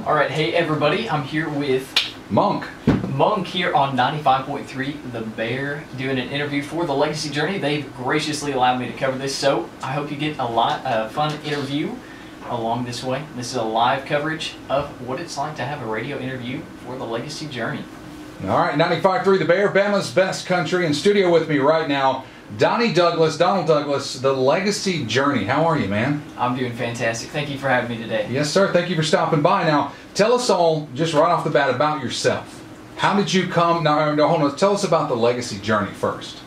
All right, hey everybody, I'm here with Monk here on 95.3 The Bear, doing an interview for the Legacy Journey. They've graciously allowed me to cover this, so I hope you get a lot of fun interview along this way. This is a live coverage of what it's like to have a radio interview for the Legacy Journey. All right, 95.3 The Bear, Bama's best country. In studio with me right now, Donald Douglas, the Legacy Journey. How are you, man? I'm doing fantastic. Thank you for having me today. Yes, sir. Thank you for stopping by. Now, tell us all, just right off the bat, about yourself. How did you come? No, hold on. Tell us about the Legacy Journey first.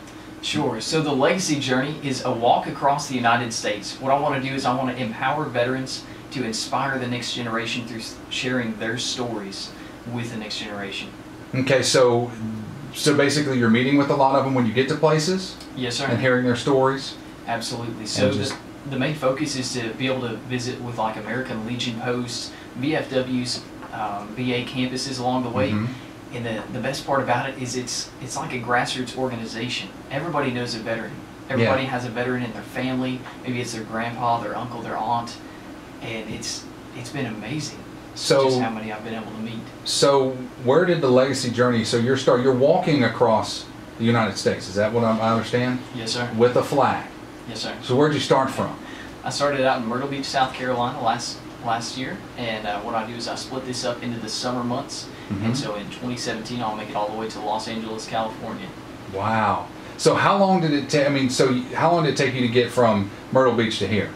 Sure. So the Legacy Journey is a walk across the United States. What I want to do is I want to empower veterans to inspire the next generation through sharing their stories with the next generation. Okay, so basically you're meeting with a lot of them when you get to places? Yes, sir. And hearing their stories? Absolutely. So the main focus is to be able to visit with like American Legion posts, VFWs, VA campuses along the way. Mm-hmm. And the best part about it is it's like a grassroots organization. Everybody knows a veteran. Everybody has a veteran in their family. Maybe it's their grandpa, their uncle, their aunt. And it's been amazing. So just how many I've been able to meet. So where did the Legacy Journey, so you're walking across the United States, is that what I understand? Yes, sir. With a flag? Yes, sir. So where'd you start from? I started out in Myrtle Beach, South Carolina last year, and what I do is I split this up into the summer months, and so in 2017 I'll make it all the way to Los Angeles, California. Wow. So how long did it take, how long did it take you to get from Myrtle Beach to here?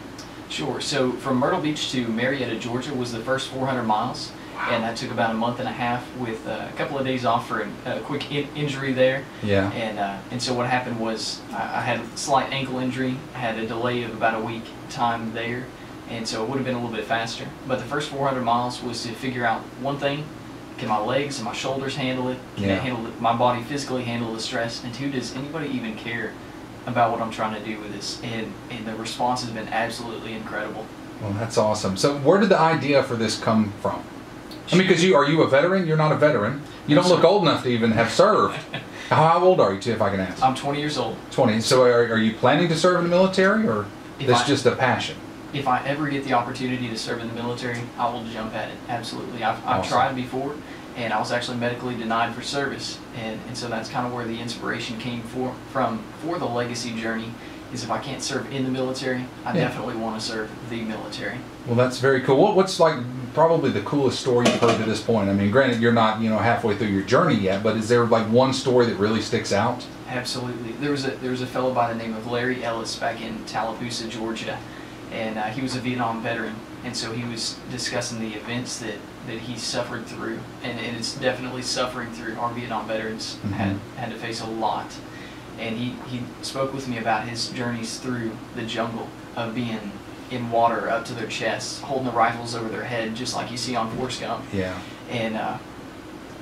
Sure. So from Myrtle Beach to Marietta, Georgia was the first 400 miles. Wow. And that took about a month and a half with a couple of days off for a quick injury there. Yeah. And so what happened was I had a slight ankle injury. I had a delay of about a week time there. And so it would have been a little bit faster. But the first 400 miles was to figure out one thing, can my legs and my shoulders handle it? Can it handle it, my body physically handle the stress? And two, does anybody even care about what I'm trying to do with this? And the response has been absolutely incredible. Well, that's awesome. So where did the idea for this come from? I mean, because are you a veteran? You're not a veteran. You don't look old enough to even have served. How old are you, too, if I can ask? I'm 20 years old. 20. So are you planning to serve in the military, or that's just a passion? If I ever get the opportunity to serve in the military, I will jump at it. Absolutely. I've tried before, and I was actually medically denied for service. And so that's kind of where the inspiration came from for the Legacy Journey, is if I can't serve in the military, I definitely want to serve the military. Well, that's very cool. What's like probably the coolest story you've heard to this point? I mean, granted, you're not halfway through your journey yet, but is there like one story that really sticks out? Absolutely. There was a fellow by the name of Larry Ellis back in Tuscaloosa, Georgia, and he was a Vietnam veteran, and so he was discussing the events that he suffered through, and it's definitely suffering through. Our Vietnam veterans had to face a lot. And he spoke with me about his journeys through the jungle of being in water up to their chests, holding the rifles over their head, just like you see on Forrest Gump. Yeah. And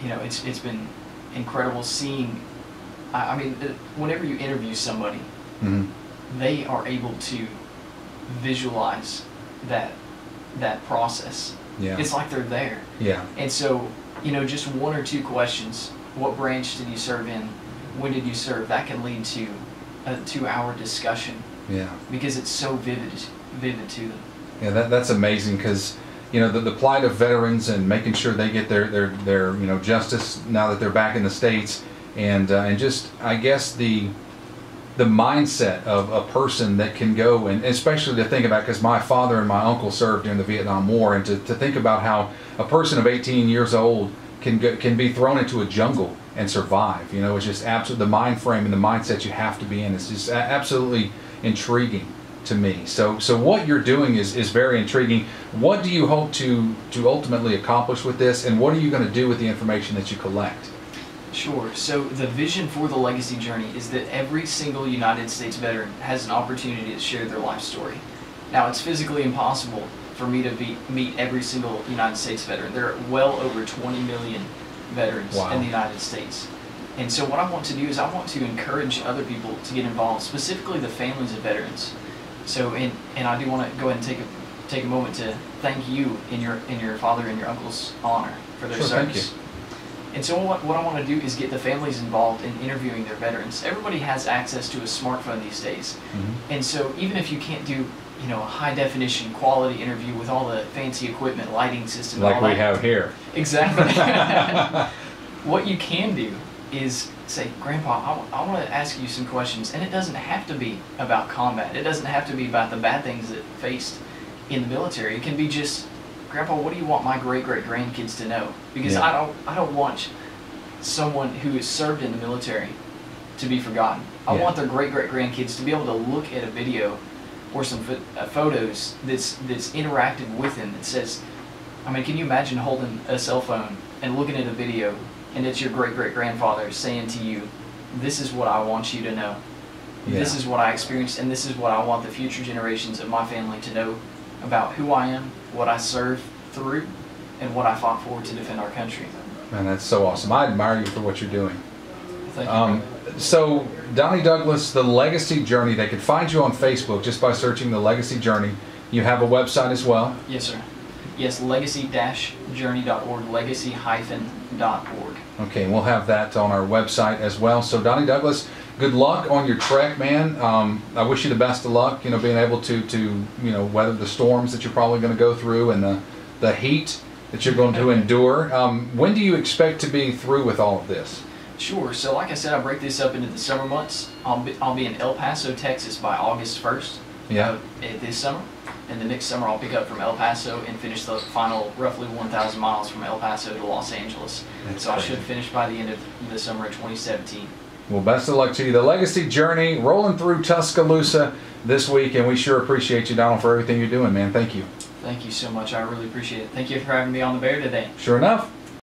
it's been incredible seeing. I mean, whenever you interview somebody, they are able to visualize that process. Yeah. It's like they're there. Yeah. And so, just one or two questions. What branch did you serve in? When did you serve? That can lead to a 2-hour discussion. Yeah. Because it's so vivid to them. Yeah, that's amazing, because the plight of veterans and making sure they get their justice now that they're back in the States, and just, I guess, the mindset of a person that can go, and especially to think about, because my father and my uncle served during the Vietnam War, and to think about how a person of 18 years old can be thrown into a jungle and survive. It's just absolutely the mind frame and the mindset you have to be in. It's just absolutely intriguing to me. So what you're doing is very intriguing. What do you hope to ultimately accomplish with this, and what are you going to do with the information that you collect? Sure. So the vision for the Legacy Journey is that every single United States veteran has an opportunity to share their life story. Now, it's physically impossible for me to meet every single United States veteran. There are well over 20 million veterans in the United States. And so what I want to do is I want to encourage other people to get involved, specifically the families of veterans. So, and I do want to go ahead and take a moment to thank you in your father and your uncle's honor for their service. Thank you. And so what I want to do is get the families involved in interviewing their veterans. Everybody has access to a smartphone these days. And so even if you can't do you know, a high definition quality interview with all the fancy equipment, lighting system, Like all we that. have here. Exactly. What you can do is say, Grandpa, I want to ask you some questions, and it doesn't have to be about combat. It doesn't have to be about the bad things that faced in the military. It can be just, Grandpa, what do you want my great-great-grandkids to know? Because Yeah. I don't want someone who has served in the military to be forgotten. I Yeah. want their great-great-grandkids to be able to look at a video or some photos that's interactive with them that says, I mean, can you imagine holding a cell phone and looking at a video, and it's your great-great-grandfather saying to you, this is what I want you to know. Yeah. This is what I experienced, and this is what I want the future generations of my family to know about who I am, what I served through, and what I fought for to defend our country. Man, that's so awesome. I admire you for what you're doing. Thank you. So, Donnie Douglas, The Legacy Journey, they can find you on Facebook just by searching The Legacy Journey. You have a website as well? Yes, sir. Yes, legacy-journey.org, legacy-.org. Okay, we'll have that on our website as well. So, Donnie Douglas, good luck on your trek, man. I wish you the best of luck, you know, being able to you know, weather the storms that you're probably going to go through and the heat that you're going to endure. When do you expect to be through with all of this? Sure. So like I said, I break this up into the summer months. I'll be in El Paso, Texas by August 1st. Yeah. This summer. And the next summer I'll pick up from El Paso and finish the final roughly 1,000 miles from El Paso to Los Angeles. That's so crazy. I should finish by the end of the summer of 2017. Well, best of luck to you. The Legacy Journey rolling through Tuscaloosa this week, and we sure appreciate you, Donald, for everything you're doing, man. Thank you. Thank you so much. I really appreciate it. Thank you for having me on the Bear today. Sure enough.